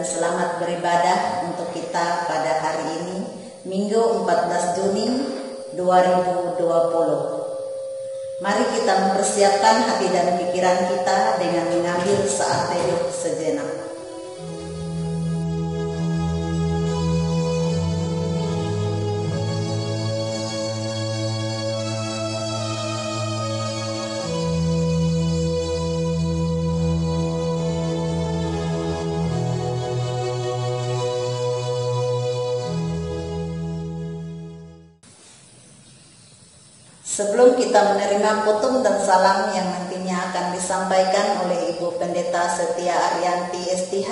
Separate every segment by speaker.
Speaker 1: selamat beribadah untuk kita pada hari ini, Minggu 14 Juni 2020. Mari kita mempersiapkan hati dan pikiran kita dengan mengambil saat teduh sejenak. Sebelum kita menerima khotbah dan salam yang nantinya akan disampaikan oleh Ibu Pendeta Setia Arianti STH,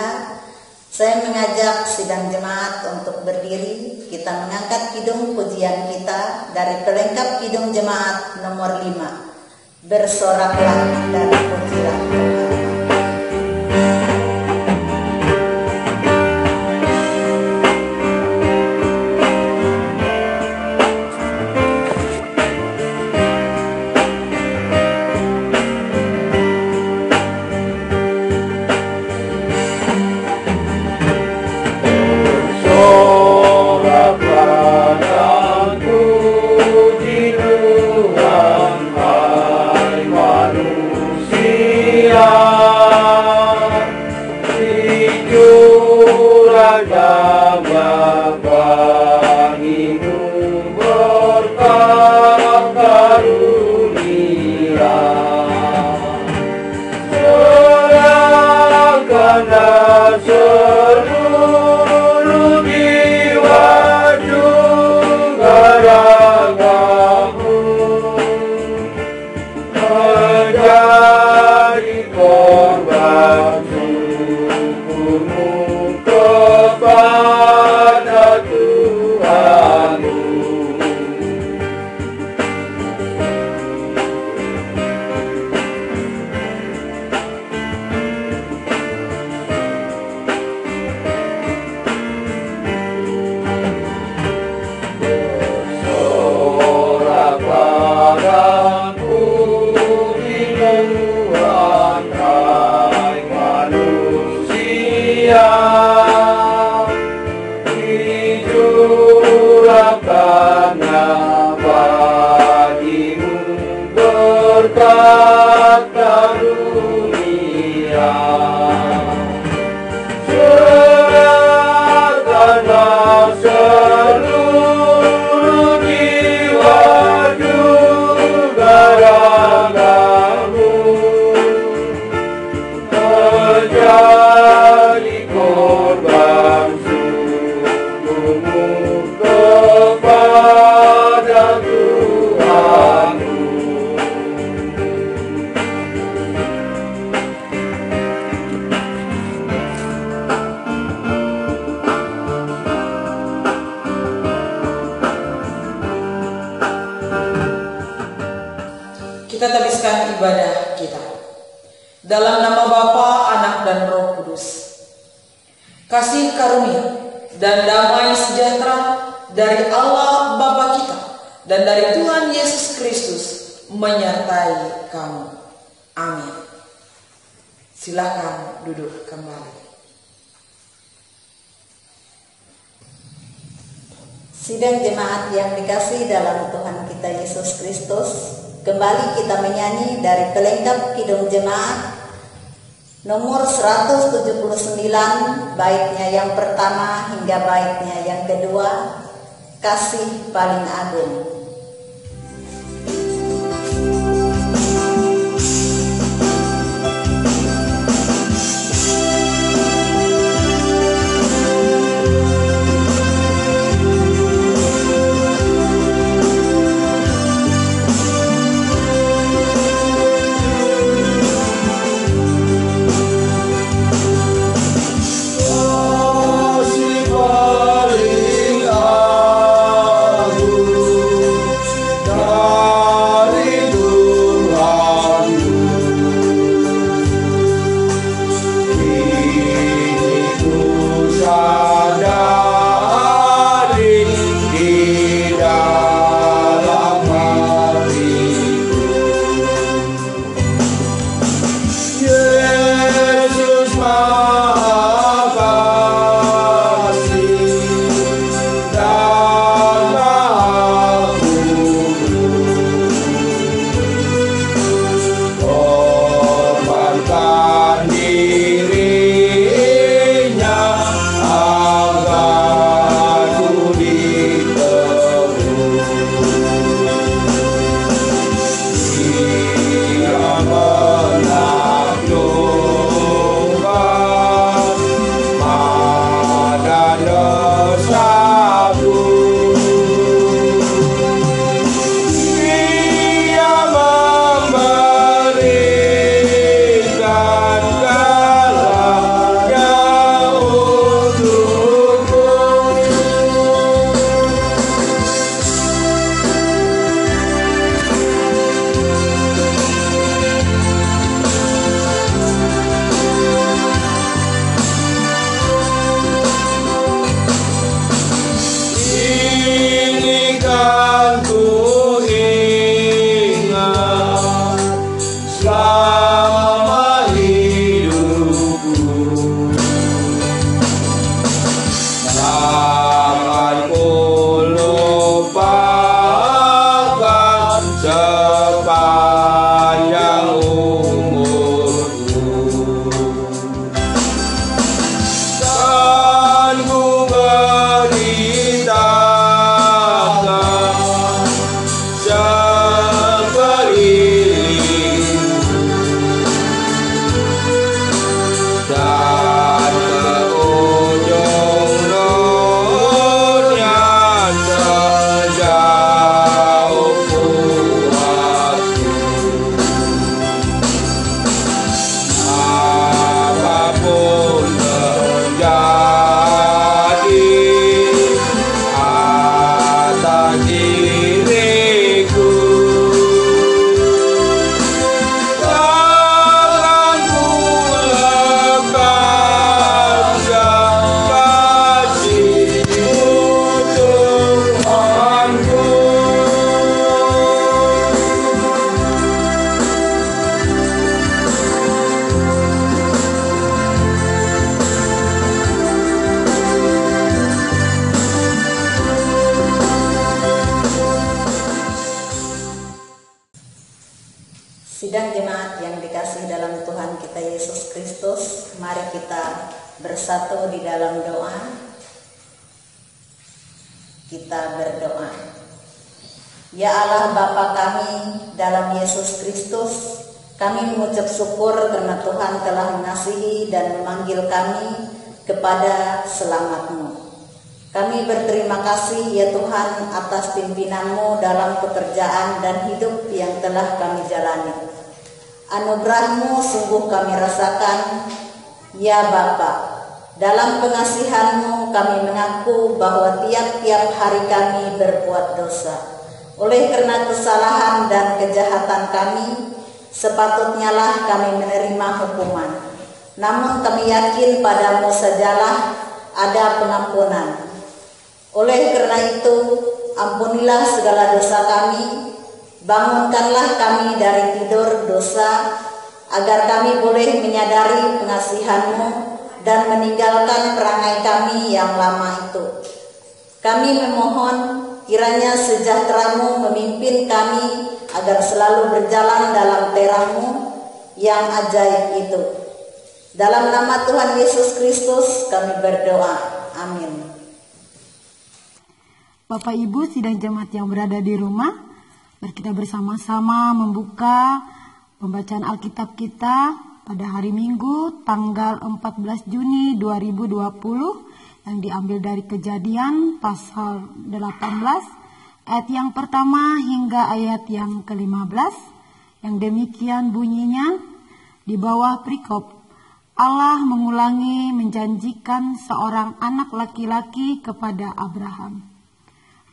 Speaker 1: saya mengajak sidang jemaat untuk berdiri. Kita mengangkat kidung pujian kita dari pelengkap kidung jemaat nomor 5. Bersoraklah dan pujilah Tuhan.
Speaker 2: Kita tabiskan ibadah kita. Dalam nama Bapa, Anak dan Roh Kudus. Kasih karunia dan damai sejahtera dari Allah Bapa kita dan dari Tuhan Yesus Kristus menyertai kamu. Amin. Silakan duduk kembali.
Speaker 1: Sidang jemaat yang dikasihi dalam Tuhan kita Yesus Kristus, kembali kita menyanyi dari pelengkap kidung jemaat nomor 179, baitnya yang pertama hingga baitnya yang kedua, Kasih Paling Agung.
Speaker 3: Kasih paling agung. sepanjang umurku. Dan ku beritakan sekelilingku dan ke ujung dunia sejauh kuatku. Apapun terjadi atas diriku, takkan ku lepaskan kasih-Mu Tuhanku.
Speaker 1: Sidang jemaat yang dikasihi dalam Tuhan kita Yesus Kristus, mari kita bersatu di dalam doa. Kita berdoa. Ya Allah Bapa kami dalam Yesus Kristus, kami mengucap syukur karena Tuhan telah mengasihi dan memanggil kami kepada selamat-Mu. Kami berterima kasih ya Tuhan atas pimpinan-Mu dalam pekerjaan dan hidup yang telah kami jalani. Anugerah-Mu sungguh kami rasakan, ya Bapa. Dalam pengasihan-Mu kami mengaku bahwa tiap-tiap hari kami berbuat dosa. Oleh karena kesalahan dan kejahatan kami, sepatutnya lah kami menerima hukuman. Namun kami yakin pada-Mu sajalah ada pengampunan. Oleh karena itu, ampunilah segala dosa kami, bangunkanlah kami dari tidur dosa, agar kami boleh menyadari pengasihan-Mu dan meninggalkan perangai kami yang lama itu. Kami memohon kiranya sejahtera-Mu memimpin kami agar selalu berjalan dalam terang-Mu yang ajaib itu. Dalam nama Tuhan Yesus Kristus kami berdoa. Amin.
Speaker 4: Bapak Ibu sidang jemaat yang berada di rumah, mari kita bersama-sama membuka pembacaan Alkitab kita pada hari Minggu tanggal 14 Juni 2020 yang diambil dari Kejadian pasal 18 ayat yang pertama hingga ayat yang ke-15, yang demikian bunyinya. Di bawah perikop, Allah mengulangi menjanjikan seorang anak laki-laki kepada Abraham.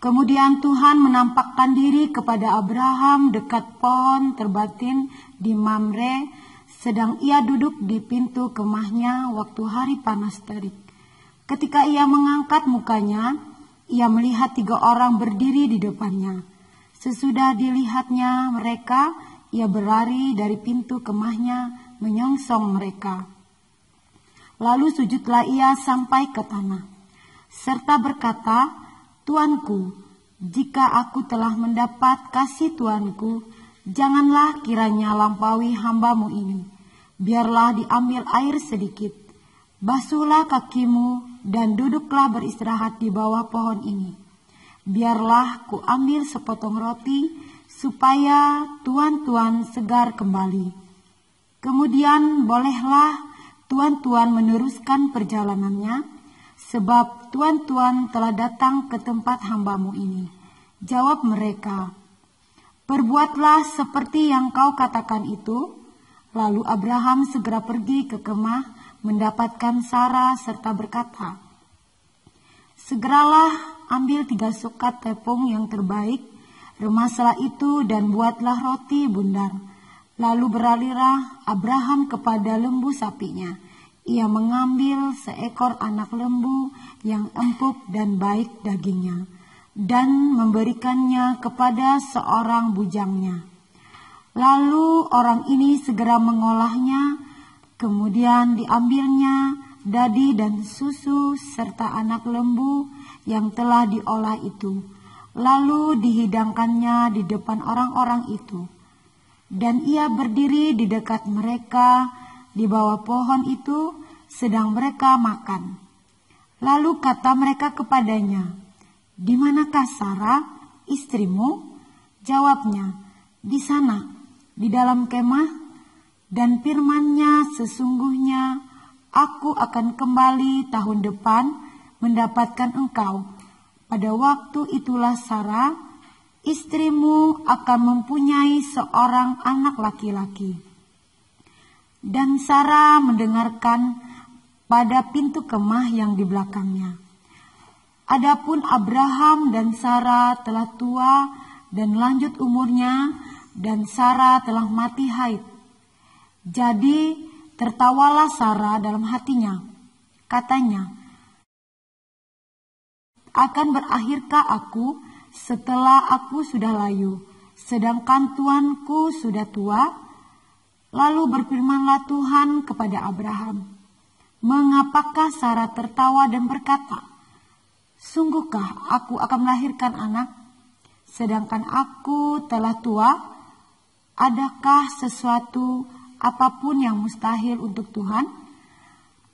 Speaker 4: Kemudian Tuhan menampakkan diri kepada Abraham dekat pohon terbatin di Mamre, sedang ia duduk di pintu kemahnya waktu hari panas terik. Ketika ia mengangkat mukanya, ia melihat 3 orang berdiri di depannya. Sesudah dilihatnya mereka, ia berlari dari pintu kemahnya menyongsong mereka. Lalu sujudlah ia sampai ke tanah, serta berkata, Tuanku, jika aku telah mendapat kasih Tuanku, janganlah kiranya lampaui hamba-Mu ini. Biarlah diambil air sedikit, basuhlah kakimu dan duduklah beristirahat di bawah pohon ini. Biarlah ku ambil sepotong roti, supaya tuan-tuan segar kembali. Kemudian bolehlah tuan-tuan meneruskan perjalanannya, sebab tuan-tuan telah datang ke tempat hamba-Mu ini. Jawab mereka, perbuatlah seperti yang kau katakan itu. Lalu Abraham segera pergi ke kemah mendapatkan Sarah serta berkata, segeralah ambil 3 sukat tepung yang terbaik, remaslah itu dan buatlah roti bundar. Lalu beralihlah Abraham kepada lembu sapinya. Ia mengambil seekor anak lembu yang empuk dan baik dagingnya, dan memberikannya kepada seorang bujangnya. Lalu orang ini segera mengolahnya, kemudian diambilnya dadi dan susu serta anak lembu yang telah diolah itu, lalu dihidangkannya di depan orang-orang itu. Dan ia berdiri di dekat mereka di bawah pohon itu sedang mereka makan. Lalu kata mereka kepadanya, "Di manakah Sarah, istrimu?" Jawabnya, "Di sana, di dalam kemah." Dan firman-Nya, "Sesungguhnya aku akan kembali tahun depan mendapatkan engkau. Pada waktu itulah Sarah, istrimu akan mempunyai seorang anak laki-laki." Dan Sarah mendengarkan pada pintu kemah yang di belakangnya. Adapun Abraham dan Sarah telah tua dan lanjut umurnya, dan Sarah telah mati haid. Jadi tertawalah Sarah dalam hatinya. Katanya, "Akan berakhirkah aku setelah aku sudah layu, sedangkan tuanku sudah tua?" Lalu berfirmanlah Tuhan kepada Abraham, "Mengapakah Sarah tertawa dan berkata, 'Sungguhkah aku akan melahirkan anak, sedangkan aku telah tua?' Adakah sesuatu apapun yang mustahil untuk Tuhan?"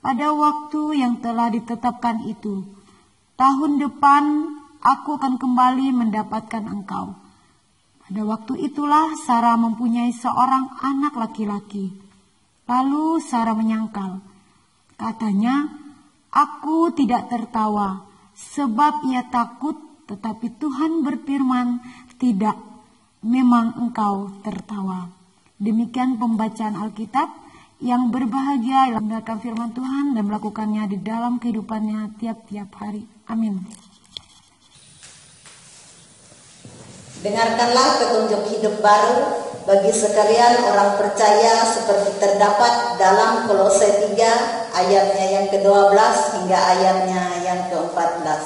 Speaker 4: Pada waktu yang telah ditetapkan itu, tahun depan aku akan kembali mendapatkan engkau. Pada waktu itulah Sarah mempunyai seorang anak laki-laki. Lalu Sarah menyangkal. Katanya, "Aku tidak tertawa, sebab ia takut." Tetapi Tuhan berfirman, "Tidak, memang engkau tertawa." Demikian pembacaan Alkitab. Yang berbahagia yang mendengarkan firman Tuhan dan melakukannya di dalam kehidupannya tiap-tiap hari. Amin.
Speaker 1: Dengarkanlah petunjuk hidup baru bagi sekalian orang percaya seperti terdapat dalam Kolose 3 ayatnya yang ke-12 hingga ayatnya yang ke-14.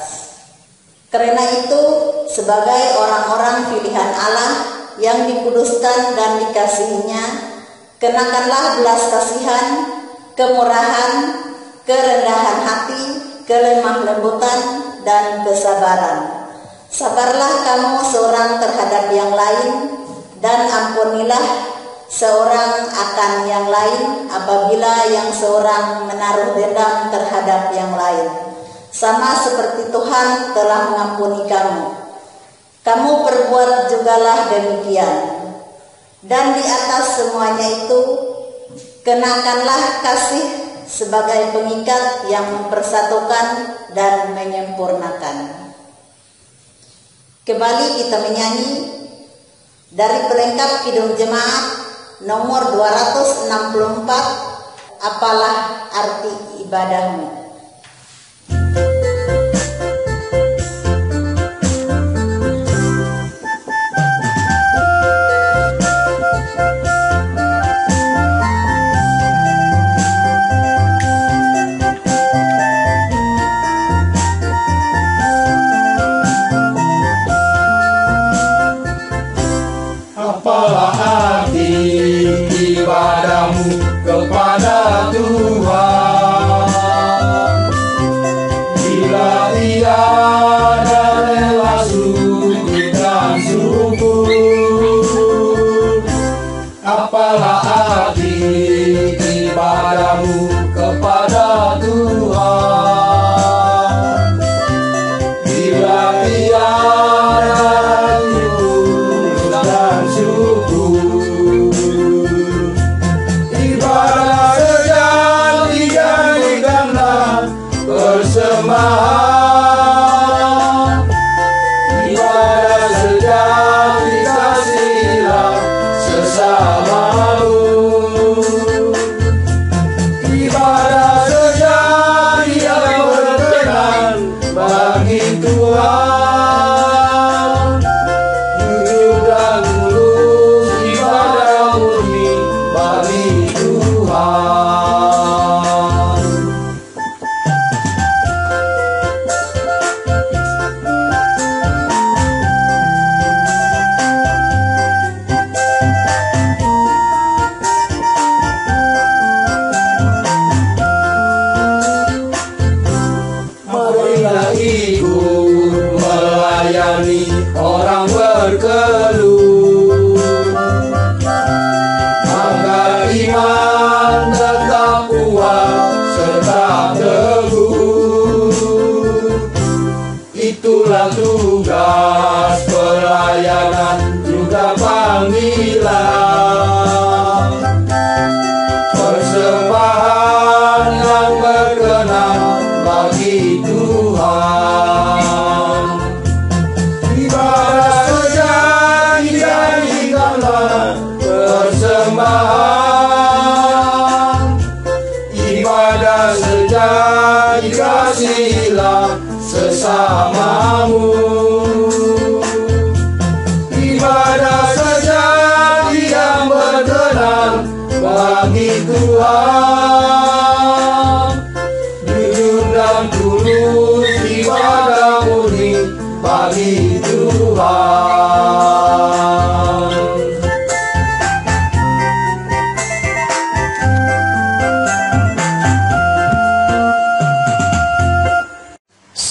Speaker 1: Karena itu, sebagai orang-orang pilihan Allah yang dikuduskan dan dikasihinya, kenakanlah belas kasihan, kemurahan, kerendahan hati, kelemah lembutan, dan kesabaran. Sabarlah kamu seorang terhadap yang lain, dan ampunilah seorang akan yang lain apabila yang seorang menaruh dendam terhadap yang lain. Sama seperti Tuhan telah mengampuni kamu, kamu perbuat jugalah demikian. Dan di atas semuanya itu, kenakanlah kasih sebagai pengikat yang mempersatukan dan menyempurnakan. Kembali kita menyanyi dari pelengkap Kidung Jemaat nomor 264, "Apalah arti ibadahmu?"
Speaker 3: Ibadahmu kepada Tuhan, bila tiada rela sujud dan syukur. Apalah arti ibadahmu kepada Tuhan, bila tiada tulus dan syukur.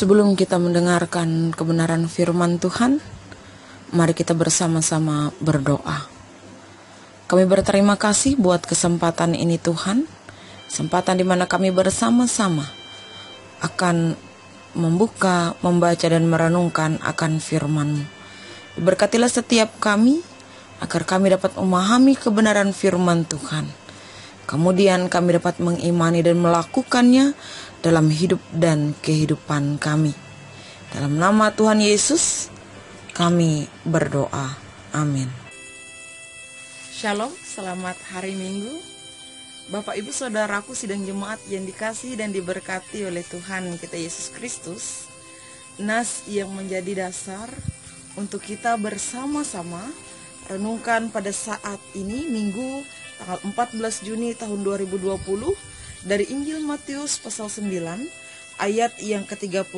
Speaker 2: Sebelum kita mendengarkan kebenaran firman Tuhan, mari kita bersama-sama berdoa. Kami berterima kasih buat kesempatan ini Tuhan, kesempatan di mana kami bersama-sama akan membuka, membaca dan merenungkan akan firman-Mu. Berkatilah setiap kami, agar kami dapat memahami kebenaran firman Tuhan. Kemudian kami dapat mengimani dan melakukannya dalam hidup dan kehidupan kami. Dalam nama Tuhan Yesus, kami berdoa. Amin. Shalom, selamat hari Minggu. Bapak Ibu Saudaraku sidang jemaat yang dikasihi dan diberkati oleh Tuhan kita Yesus Kristus. Nas yang menjadi dasar untuk kita bersama-sama renungkan pada saat ini Minggu tanggal 14 Juni tahun 2020 dari Injil Matius pasal 9 ayat yang ke-35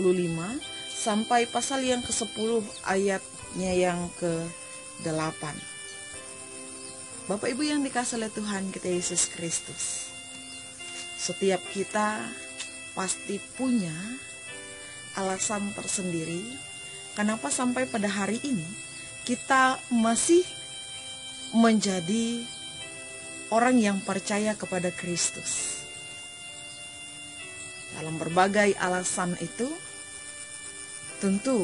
Speaker 2: sampai pasal yang ke-10 ayatnya yang ke-8. Bapak Ibu yang dikasihi oleh Tuhan kita Yesus Kristus, setiap kita pasti punya alasan tersendiri kenapa sampai pada hari ini kita masih menjadi orang yang percaya kepada Kristus. Dalam berbagai alasan itu, tentu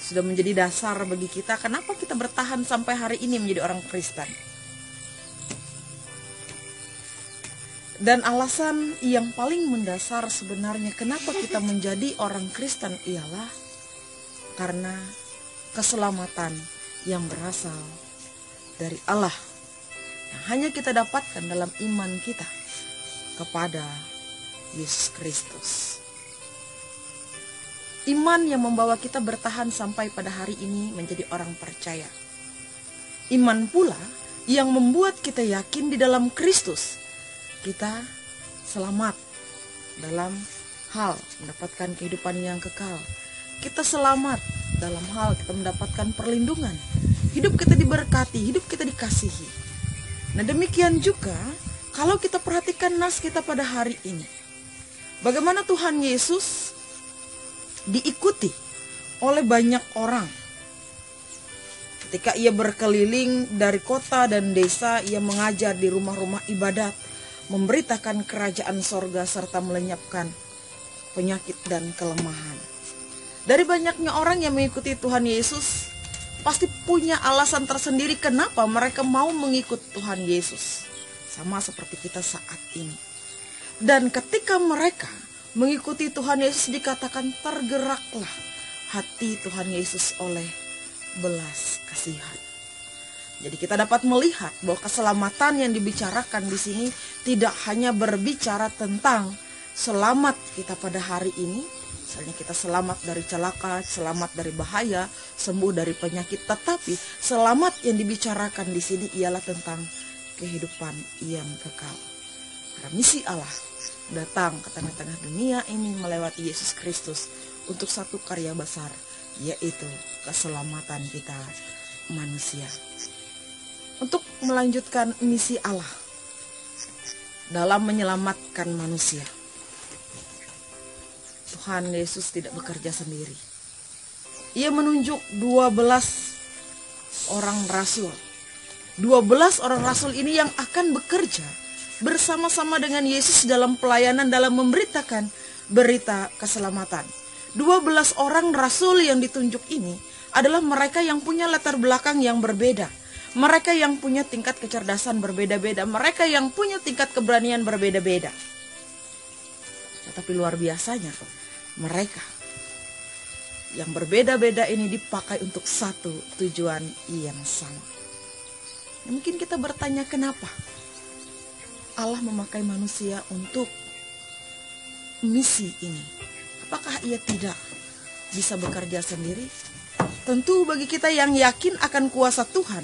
Speaker 2: sudah menjadi dasar bagi kita kenapa kita bertahan sampai hari ini menjadi orang Kristen. Dan alasan yang paling mendasar sebenarnya kenapa kita menjadi orang Kristen ialah karena keselamatan yang berasal dari Allah, yang hanya kita dapatkan dalam iman kita kepada Yesus Kristus. Iman yang membawa kita bertahan sampai pada hari ini menjadi orang percaya. Iman pula yang membuat kita yakin di dalam Kristus kita selamat dalam hal mendapatkan kehidupan yang kekal. Kita selamat dalam hal kita mendapatkan perlindungan. Hidup kita diberkati, hidup kita dikasihi. Nah, demikian juga kalau kita perhatikan nas kita pada hari ini, bagaimana Tuhan Yesus diikuti oleh banyak orang. Ketika ia berkeliling dari kota dan desa, ia mengajar di rumah-rumah ibadat, memberitakan kerajaan sorga serta melenyapkan penyakit dan kelemahan. Dari banyaknya orang yang mengikuti Tuhan Yesus, pasti punya alasan tersendiri kenapa mereka mau mengikut Tuhan Yesus. Sama seperti kita saat ini. Dan ketika mereka mengikuti Tuhan Yesus, dikatakan tergeraklah hati Tuhan Yesus oleh belas kasihan. Jadi kita dapat melihat bahwa keselamatan yang dibicarakan di sini tidak hanya berbicara tentang selamat kita pada hari ini, misalnya kita selamat dari celaka, selamat dari bahaya, sembuh dari penyakit, tetapi selamat yang dibicarakan di sini ialah tentang kehidupan yang kekal. Karena misi Allah datang ke tengah-tengah dunia ini melewati Yesus Kristus untuk satu karya besar, yaitu keselamatan kita manusia. Untuk melanjutkan misi Allah dalam menyelamatkan manusia, Tuhan Yesus tidak bekerja sendiri. Ia menunjuk 12 orang rasul. 12 orang rasul ini yang akan bekerja bersama-sama dengan Yesus dalam pelayanan, dalam memberitakan berita keselamatan. 12 orang rasul yang ditunjuk ini adalah mereka yang punya latar belakang yang berbeda. Mereka yang punya tingkat kecerdasan berbeda-beda. Mereka yang punya tingkat keberanian berbeda-beda. Tetapi luar biasanya, mereka yang berbeda-beda ini dipakai untuk satu tujuan yang sama. Mungkin kita bertanya kenapa Allah memakai manusia untuk misi ini. Apakah ia tidak bisa bekerja sendiri? Tentu bagi kita yang yakin akan kuasa Tuhan,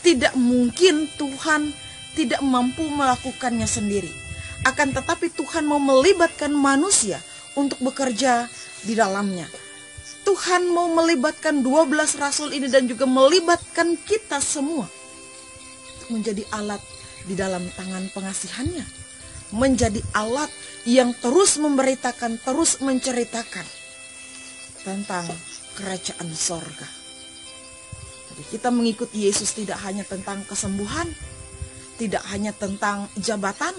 Speaker 2: tidak mungkin Tuhan tidak mampu melakukannya sendiri. Akan tetapi Tuhan mau melibatkan manusia untuk bekerja di dalamnya. Tuhan mau melibatkan 12 rasul ini dan juga melibatkan kita semua untuk menjadi alat di dalam tangan pengasihannya. menjadi alat yang terus memberitakan, terus menceritakan tentang kerajaan sorga. Jadi kita mengikuti Yesus tidak hanya tentang kesembuhan, tidak hanya tentang jabatan,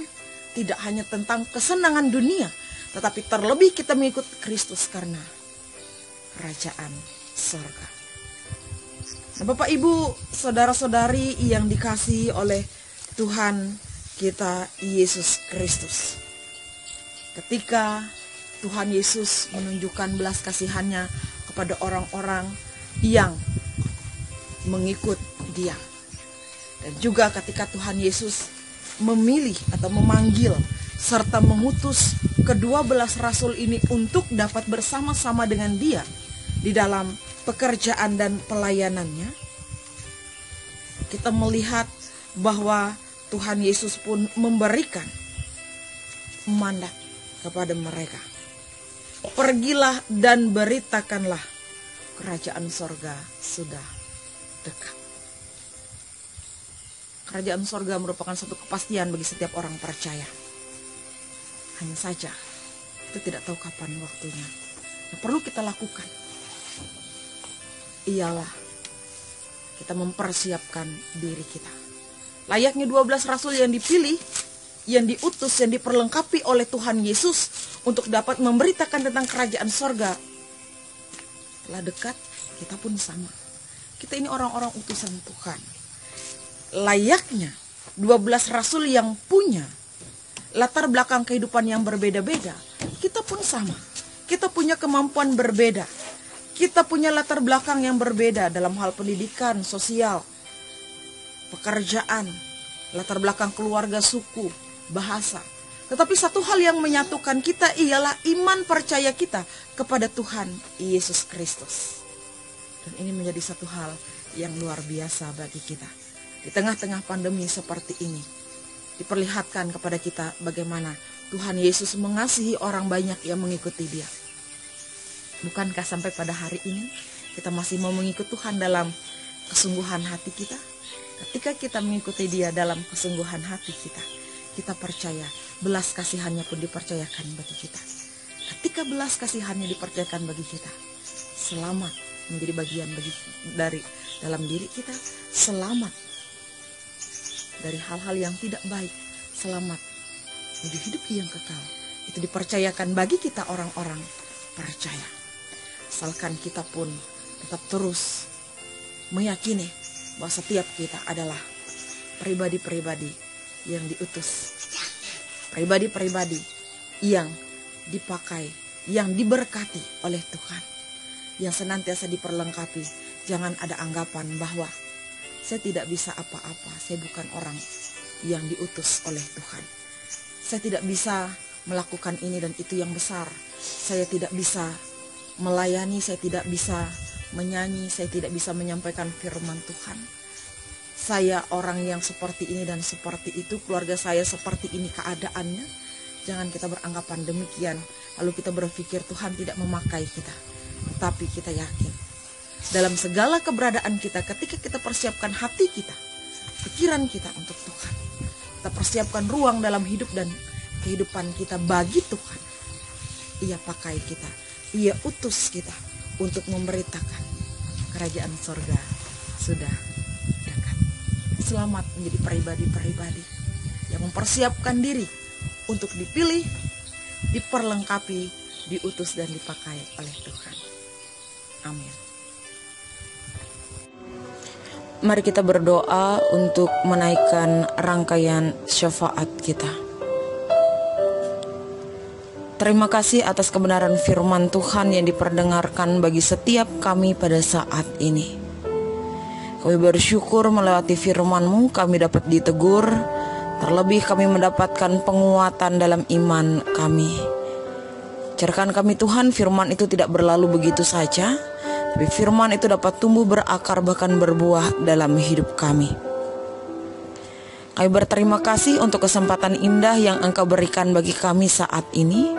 Speaker 2: tidak hanya tentang kesenangan dunia, tetapi terlebih kita mengikuti Kristus karena kerajaan sorga. Nah, Bapak Ibu, saudara-saudari yang dikasihi oleh Tuhan kita Yesus Kristus, ketika Tuhan Yesus menunjukkan belas kasihannya kepada orang-orang yang mengikut Dia, dan juga ketika Tuhan Yesus memilih atau memanggil serta mengutus ke-12 rasul ini untuk dapat bersama-sama dengan Dia di dalam pekerjaan dan pelayanannya, kita melihat bahwa Tuhan Yesus pun memberikan mandat kepada mereka. Pergilah dan beritakanlah kerajaan sorga sudah dekat. Kerajaan sorga merupakan satu kepastian bagi setiap orang percaya. Hanya saja kita tidak tahu kapan waktunya. Yang perlu kita lakukan ialah kita mempersiapkan diri kita. Layaknya 12 rasul yang dipilih, yang diutus, yang diperlengkapi oleh Tuhan Yesus untuk dapat memberitakan tentang kerajaan sorga telah dekat, kita pun sama. Kita ini orang-orang utusan Tuhan. Layaknya 12 rasul yang punya latar belakang kehidupan yang berbeda-beda, kita pun sama. Kita punya kemampuan berbeda. Kita punya latar belakang yang berbeda dalam hal pendidikan, sosial, pekerjaan, latar belakang keluarga, suku, bahasa. Tetapi satu hal yang menyatukan kita ialah iman percaya kita kepada Tuhan Yesus Kristus. Dan ini menjadi satu hal yang luar biasa bagi kita. Di tengah-tengah pandemi seperti ini, diperlihatkan kepada kita bagaimana Tuhan Yesus mengasihi orang banyak yang mengikuti Dia. Bukankah sampai pada hari ini kita masih mau mengikuti Tuhan dalam kesungguhan hati kita? Ketika kita mengikuti Dia dalam kesungguhan hati kita, kita percaya belas kasihannya pun dipercayakan bagi kita. Ketika belas kasihannya dipercayakan bagi kita, selamat menjadi bagian dari dalam diri kita, selamat dari hal-hal yang tidak baik, selamat menuju hidup yang kekal. Itu dipercayakan bagi kita orang-orang percaya. Asalkan kita pun tetap terus meyakini bahwa setiap kita adalah pribadi-pribadi yang diutus, pribadi-pribadi yang dipakai, yang diberkati oleh Tuhan, yang senantiasa diperlengkapi. Jangan ada anggapan bahwa saya tidak bisa apa-apa, saya bukan orang yang diutus oleh Tuhan. Saya tidak bisa melakukan ini dan itu yang besar. Saya tidak bisa melayani, saya tidak bisa menyanyi, saya tidak bisa menyampaikan firman Tuhan. Saya orang yang seperti ini dan seperti itu, keluarga saya seperti ini keadaannya. Jangan kita beranggapan demikian, lalu kita berpikir Tuhan tidak memakai kita. Tetapi kita yakin, dalam segala keberadaan kita, ketika kita persiapkan hati kita, pikiran kita untuk Tuhan, kita persiapkan ruang dalam hidup dan kehidupan kita bagi Tuhan, Ia pakai kita, Ia utus kita untuk memberitakan kerajaan sorga sudah dekat. Selamat menjadi pribadi-pribadi yang mempersiapkan diri untuk dipilih, diperlengkapi, diutus dan dipakai oleh Tuhan. Amin. Mari kita berdoa untuk menaikkan rangkaian syafaat kita. Terima kasih atas kebenaran firman Tuhan yang diperdengarkan bagi setiap kami pada saat ini. Kami bersyukur melewati firman-Mu kami dapat ditegur, terlebih kami mendapatkan penguatan dalam iman kami. Ajarkan kami Tuhan, firman itu tidak berlalu begitu saja, tapi firman itu dapat tumbuh berakar bahkan berbuah dalam hidup kami. Kami berterima kasih untuk kesempatan indah yang Engkau berikan bagi kami saat ini.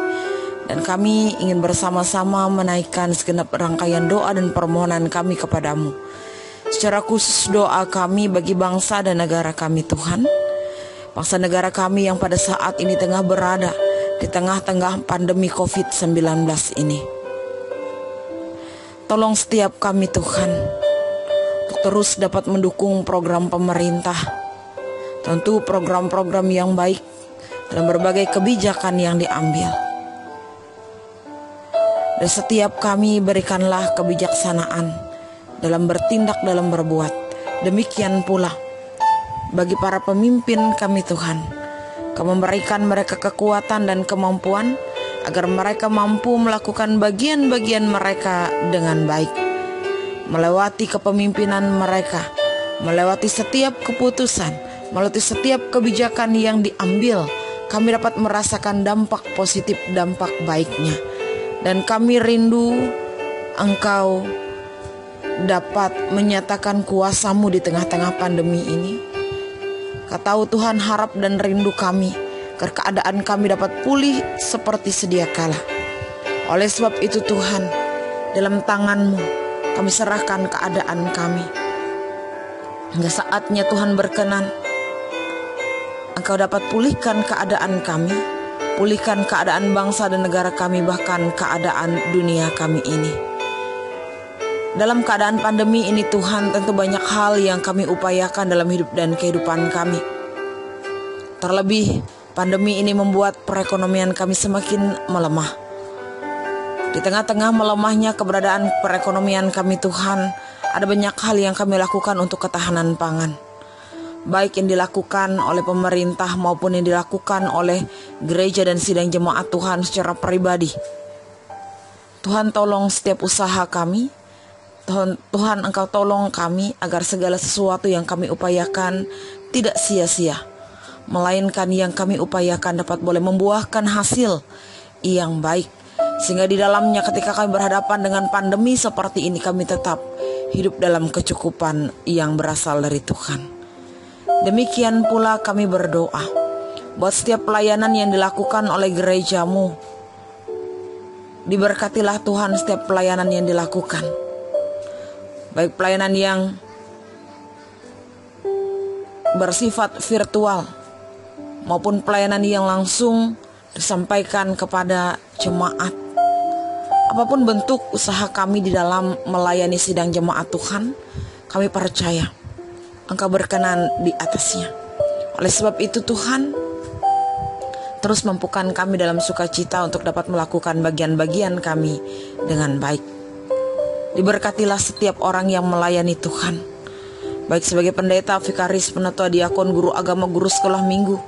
Speaker 2: Dan kami ingin bersama-sama menaikkan segenap rangkaian doa dan permohonan kami kepadamu. Secara khusus doa kami bagi bangsa dan negara kami Tuhan. bangsa negara kami yang pada saat ini tengah berada di tengah-tengah pandemi COVID-19 ini. Tolong setiap kami Tuhan, untuk terus dapat mendukung program pemerintah, tentu program-program yang baik dalam berbagai kebijakan yang diambil. Dan setiap kami berikanlah kebijaksanaan dalam bertindak, dalam berbuat. Demikian pula bagi para pemimpin kami Tuhan, Kau memberikan mereka kekuatan dan kemampuan agar mereka mampu melakukan bagian-bagian mereka dengan baik, melewati kepemimpinan mereka, melewati setiap keputusan, melewati setiap kebijakan yang diambil. Kami dapat merasakan dampak positif, dampak baiknya. Dan kami rindu Engkau dapat menyatakan kuasa-Mu di tengah-tengah pandemi ini. Kau tahu Tuhan harap dan rindu kami agar keadaan kami dapat pulih seperti sedia kala. Oleh sebab itu Tuhan, dalam tangan-Mu kami serahkan keadaan kami. Hingga saatnya Tuhan berkenan, Engkau dapat pulihkan keadaan kami, pulihkan keadaan bangsa dan negara kami, bahkan keadaan dunia kami ini. Dalam keadaan pandemi ini Tuhan, tentu banyak hal yang kami upayakan dalam hidup dan kehidupan kami. Terlebih pandemi ini membuat perekonomian kami semakin melemah. Di tengah-tengah melemahnya keberadaan perekonomian kami Tuhan, ada banyak hal yang kami lakukan untuk ketahanan pangan. Baik yang dilakukan oleh pemerintah maupun yang dilakukan oleh gereja dan sidang jemaat Tuhan secara pribadi. Tuhan tolong setiap usaha kami. Tuhan Engkau tolong kami agar segala sesuatu yang kami upayakan tidak sia-sia, melainkan yang kami upayakan dapat boleh membuahkan hasil yang baik, sehingga di dalamnya ketika kami berhadapan dengan pandemi seperti ini, kami tetap hidup dalam kecukupan yang berasal dari Tuhan. Demikian pula kami berdoa buat setiap pelayanan yang dilakukan oleh gereja-Mu. Diberkatilah Tuhan setiap pelayanan yang dilakukan, baik pelayanan yang bersifat virtual maupun pelayanan yang langsung disampaikan kepada jemaat. Apapun bentuk usaha kami di dalam melayani sidang jemaat Tuhan, kami percaya Engkau berkenan di atasnya. Oleh sebab itu Tuhan, terus mampukan kami dalam sukacita untuk dapat melakukan bagian-bagian kami dengan baik. Diberkatilah setiap orang yang melayani Tuhan, baik sebagai pendeta, vikaris, penatua, diakon, guru agama, guru sekolah minggu.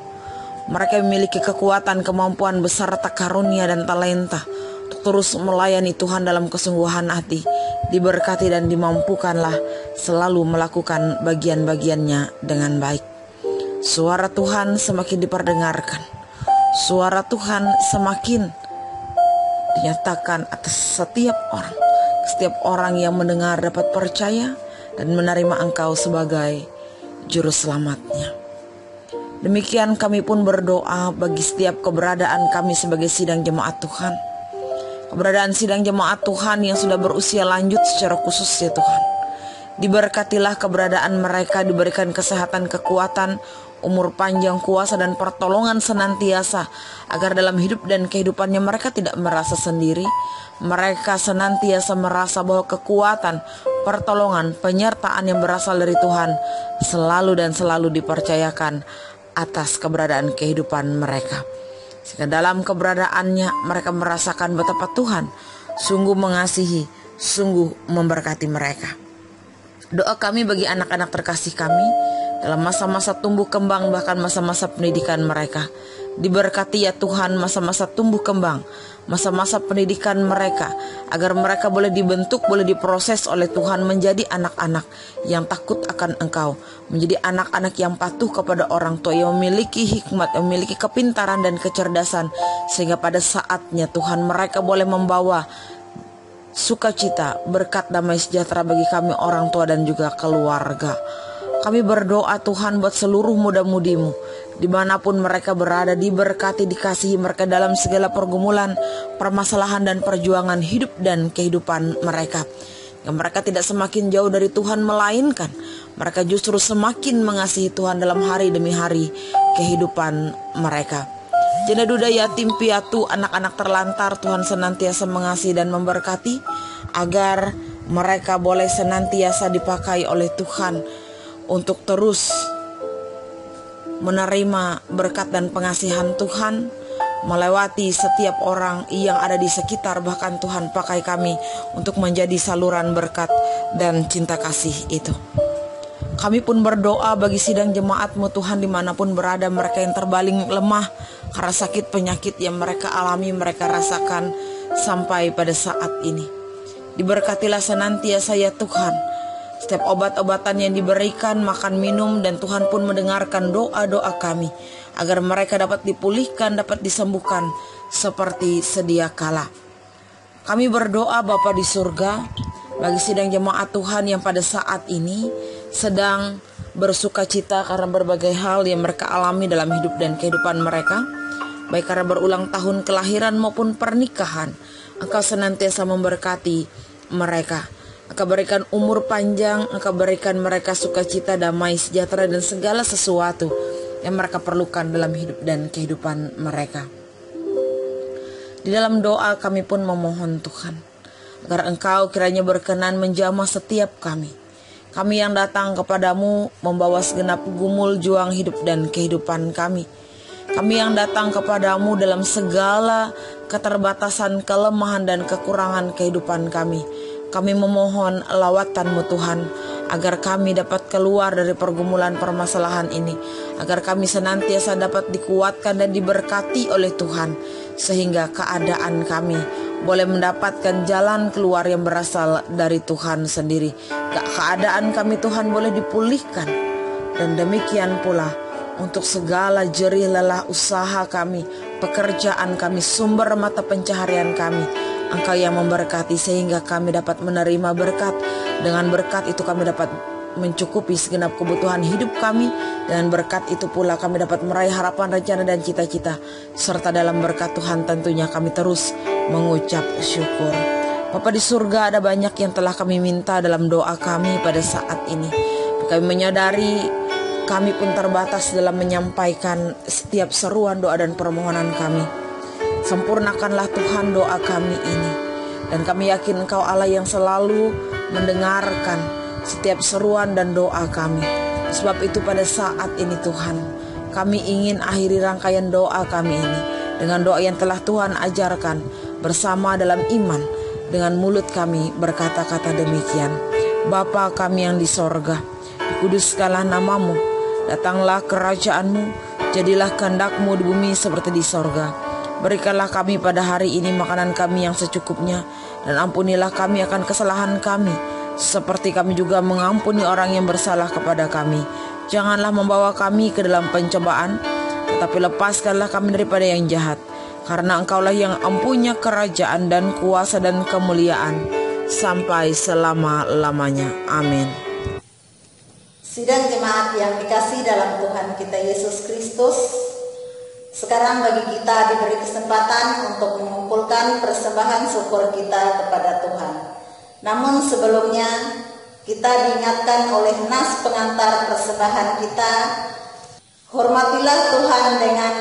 Speaker 2: Mereka memiliki kekuatan, kemampuan, beserta karunia dan talenta untuk terus melayani Tuhan dalam kesungguhan hati. Diberkati dan dimampukanlah selalu melakukan bagian-bagiannya dengan baik. Suara Tuhan semakin diperdengarkan, suara Tuhan semakin dinyatakan atas setiap orang. Setiap orang yang mendengar dapat percaya dan menerima Engkau sebagai juru selamatnya. Demikian kami pun berdoa bagi setiap keberadaan kami sebagai sidang jemaat Tuhan. Keberadaan sidang jemaat Tuhan yang sudah berusia lanjut secara khusus ya Tuhan. Diberkatilah keberadaan mereka, diberikan kesehatan, kekuatan, umur panjang, kuasa dan pertolongan senantiasa, agar dalam hidup dan kehidupannya mereka tidak merasa sendiri. Mereka senantiasa merasa bahwa kekuatan, pertolongan, penyertaan yang berasal dari Tuhan selalu dan selalu dipercayakan atas keberadaan kehidupan mereka. Sehingga dalam keberadaannya mereka merasakan betapa Tuhan sungguh mengasihi, sungguh memberkati mereka. Doa kami bagi anak-anak terkasih kami dalam masa-masa tumbuh kembang, bahkan masa-masa pendidikan mereka. Diberkati ya Tuhan masa-masa tumbuh kembang, masa-masa pendidikan mereka, agar mereka boleh dibentuk, boleh diproses oleh Tuhan menjadi anak-anak yang takut akan Engkau, menjadi anak-anak yang patuh kepada orang tua, yang memiliki hikmat, yang memiliki kepintaran dan kecerdasan, sehingga pada saatnya Tuhan mereka boleh membawa sukacita, berkat, damai sejahtera bagi kami orang tua dan juga keluarga. Kami berdoa Tuhan buat seluruh muda-mudimu dimanapun mereka berada, diberkati, dikasihi mereka dalam segala pergumulan, permasalahan dan perjuangan hidup dan kehidupan mereka. yang mereka tidak semakin jauh dari Tuhan, melainkan mereka justru semakin mengasihi Tuhan dalam hari demi hari kehidupan mereka. Janda duda, yatim piatu, anak-anak terlantar, Tuhan senantiasa mengasihi dan memberkati agar mereka boleh senantiasa dipakai oleh Tuhan untuk terus menerima berkat dan pengasihan Tuhan melewati setiap orang yang ada di sekitar. Bahkan Tuhan pakai kami untuk menjadi saluran berkat dan cinta kasih itu. Kami pun berdoa bagi sidang jemaat-Mu Tuhan dimanapun berada, mereka yang terbaling lemah karena sakit penyakit yang mereka alami, mereka rasakan sampai pada saat ini. Diberkatilah senantiasa ya Tuhan setiap obat-obatan yang diberikan, makan minum, dan Tuhan pun mendengarkan doa-doa kami agar mereka dapat dipulihkan, dapat disembuhkan seperti sedia kala. Kami berdoa Bapa di surga bagi sidang jemaat Tuhan yang pada saat ini sedang bersuka cita karena berbagai hal yang mereka alami dalam hidup dan kehidupan mereka, baik karena berulang tahun kelahiran maupun pernikahan. Engkau senantiasa memberkati mereka. Engkau berikan umur panjang, Engkau berikan mereka sukacita, damai, sejahtera, dan segala sesuatu yang mereka perlukan dalam hidup dan kehidupan mereka. Di dalam doa kami pun memohon Tuhan, agar Engkau kiranya berkenan menjamah setiap kami. Kami yang datang kepadamu membawa segenap gumul juang hidup dan kehidupan kami. Kami yang datang kepadamu dalam segala keterbatasan, kelemahan, dan kekurangan kehidupan kami. Kami memohon lawatan-Mu Tuhan, agar kami dapat keluar dari pergumulan permasalahan ini, agar kami senantiasa dapat dikuatkan dan diberkati oleh Tuhan, sehingga keadaan kami boleh mendapatkan jalan keluar yang berasal dari Tuhan sendiri. Keadaan kami Tuhan boleh dipulihkan, dan demikian pula untuk segala jerih lelah usaha kami, pekerjaan kami, sumber mata pencaharian kami, Engkau yang memberkati sehingga kami dapat menerima berkat. Dengan berkat itu kami dapat mencukupi segenap kebutuhan hidup kami. Dan berkat itu pula kami dapat meraih harapan, rencana, dan cita-cita. Serta dalam berkat Tuhan tentunya kami terus mengucap syukur. Bapa di surga, ada banyak yang telah kami minta dalam doa kami pada saat ini. Kami menyadari kami pun terbatas dalam menyampaikan setiap seruan doa dan permohonan kami. Sempurnakanlah Tuhan doa kami ini. Dan kami yakin Engkau Allah yang selalu mendengarkan setiap seruan dan doa kami. Sebab itu pada saat ini Tuhan, kami ingin akhiri rangkaian doa kami ini dengan doa yang telah Tuhan ajarkan bersama dalam iman. Dengan mulut kami berkata-kata demikian: Bapa kami yang di sorga, dikuduskanlah namamu, datanglah kerajaan-Mu, jadilah kehendak-Mu di bumi seperti di sorga. Berikanlah kami pada hari ini makanan kami yang secukupnya, dan ampunilah kami akan kesalahan kami, seperti kami juga mengampuni orang yang bersalah kepada kami. Janganlah membawa kami ke dalam pencobaan, tetapi lepaskanlah kami daripada yang jahat. Karena Engkaulah yang empunya kerajaan dan kuasa dan kemuliaan sampai selama-lamanya. Amin.
Speaker 1: Sidang jemaat yang dikasihi dalam Tuhan kita Yesus Kristus, sekarang bagi kita diberi kesempatan untuk mengumpulkan persembahan syukur kita kepada Tuhan. Namun sebelumnya kita diingatkan oleh nas pengantar persembahan kita, hormatilah Tuhan dengan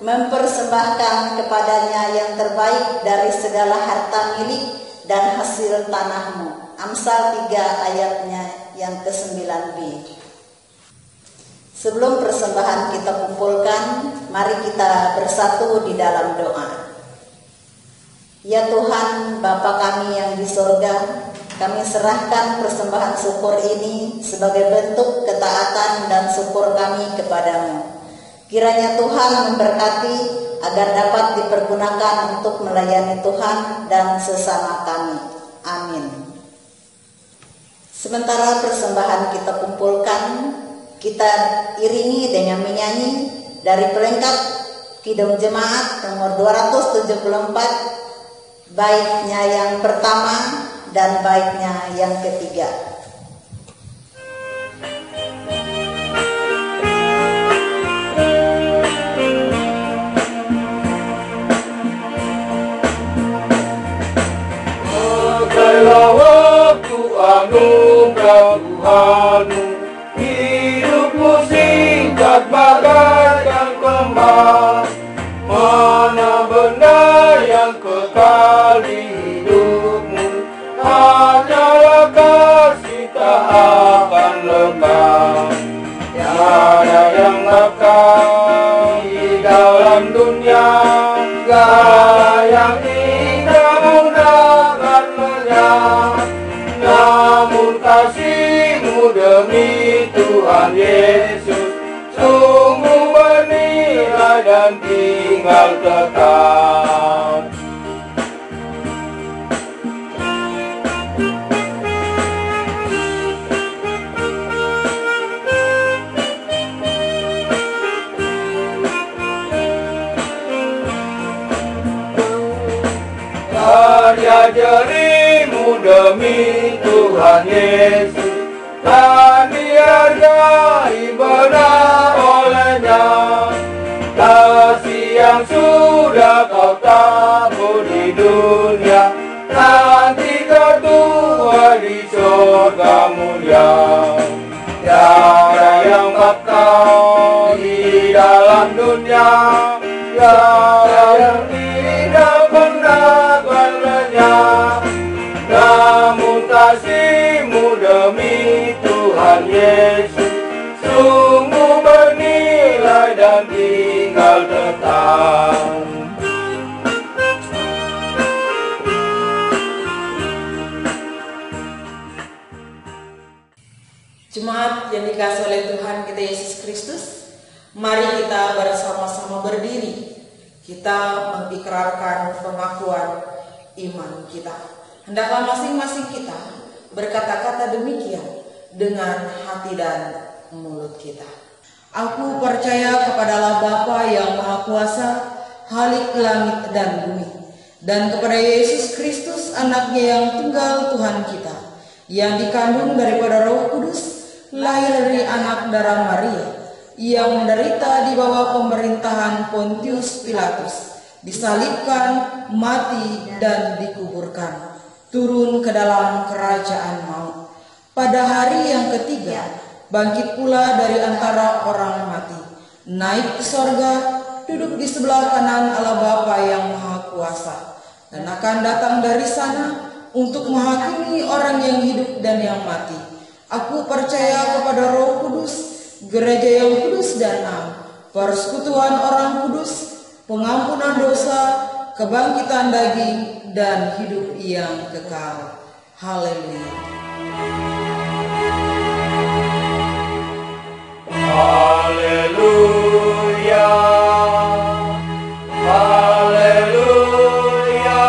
Speaker 1: mempersembahkan kepadanya yang terbaik dari segala harta milik dan hasil tanahmu. Amsal 3 ayatnya yang ke-9b. Sebelum persembahan kita kumpulkan, mari kita bersatu di dalam doa. Ya Tuhan, Bapa kami yang di sorga, kami serahkan persembahan syukur ini sebagai bentuk ketaatan dan syukur kami kepadamu. Kiranya Tuhan memberkati agar dapat dipergunakan untuk melayani Tuhan dan sesama kami. Amin. Sementara persembahan kita kumpulkan, kita iringi dengan menyanyi dari pelengkap Kidung Jemaat nomor 274, baiknya yang pertama dan baiknya yang ketiga.
Speaker 3: Pakailah waktu tinggal tetap. Karya jerimu demi Tuhan Yesus, dan dihargai benar olehnya. Kasih yang sudah kau tabur di dunia, nanti kau tuai di surga mulia. Tiada yang kekal di dalam dunia, tiada yang tidak pernah berlenyap. Namun kasih-Mu demi Tuhan Yesus sungguh bernilai dan tinggal tetap.
Speaker 2: Jemaat yang dikasihi oleh Tuhan kita Yesus Kristus, mari kita bersama-sama berdiri. Kita mengikrarkan pengakuan iman kita. Hendaklah masing-masing kita berkata-kata demikian dengan hati dan mulut kita. Aku percaya kepada Allah Bapa yang Maha Kuasa, Khalik langit dan bumi, dan kepada Yesus Kristus, Anaknya yang tunggal Tuhan kita, yang dikandung daripada Roh Kudus, lahir dari anak darah Maria, yang menderita di bawah pemerintahan Pontius Pilatus, disalibkan, mati, dan dikuburkan, turun ke dalam kerajaan maut. Pada hari yang ketiga, bangkit pula dari antara orang mati, naik ke sorga, duduk di sebelah kanan Allah Bapa yang Maha Kuasa, dan akan datang dari sana untuk menghakimi orang yang hidup dan yang mati. Aku percaya kepada Roh Kudus, gereja yang kudus dan am, persekutuan orang kudus, pengampunan dosa, kebangkitan daging, dan hidup yang kekal. Haleluya.
Speaker 3: Haleluya, haleluya,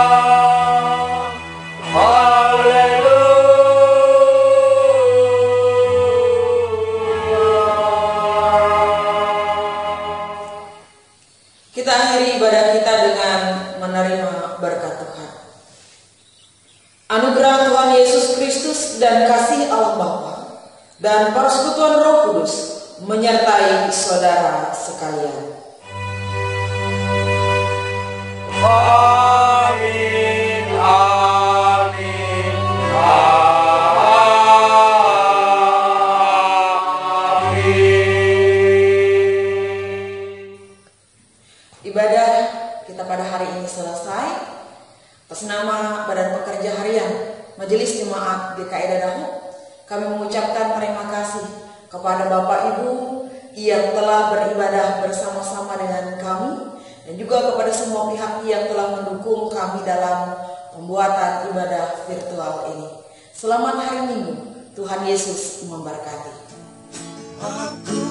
Speaker 2: Kita akhiri ibadah kita dengan menerima berkat Tuhan. Anugerah Tuhan Yesus Kristus dan kasih Allah Bapa dan persekutuan Roh Kudus menyertai saudara sekalian.
Speaker 3: amin, amin, amin.
Speaker 2: Ibadah kita pada hari ini selesai. Atas nama Badan Pekerja Harian Majelis Jemaat GKI Dadahu, kami mengucapkan terima kasih kepada Bapak Ibu yang telah beribadah bersama-sama dengan kami, dan juga kepada semua pihak yang telah mendukung kami dalam pembuatan ibadah virtual ini. Selamat hari Minggu, Tuhan Yesus memberkati.
Speaker 3: Aku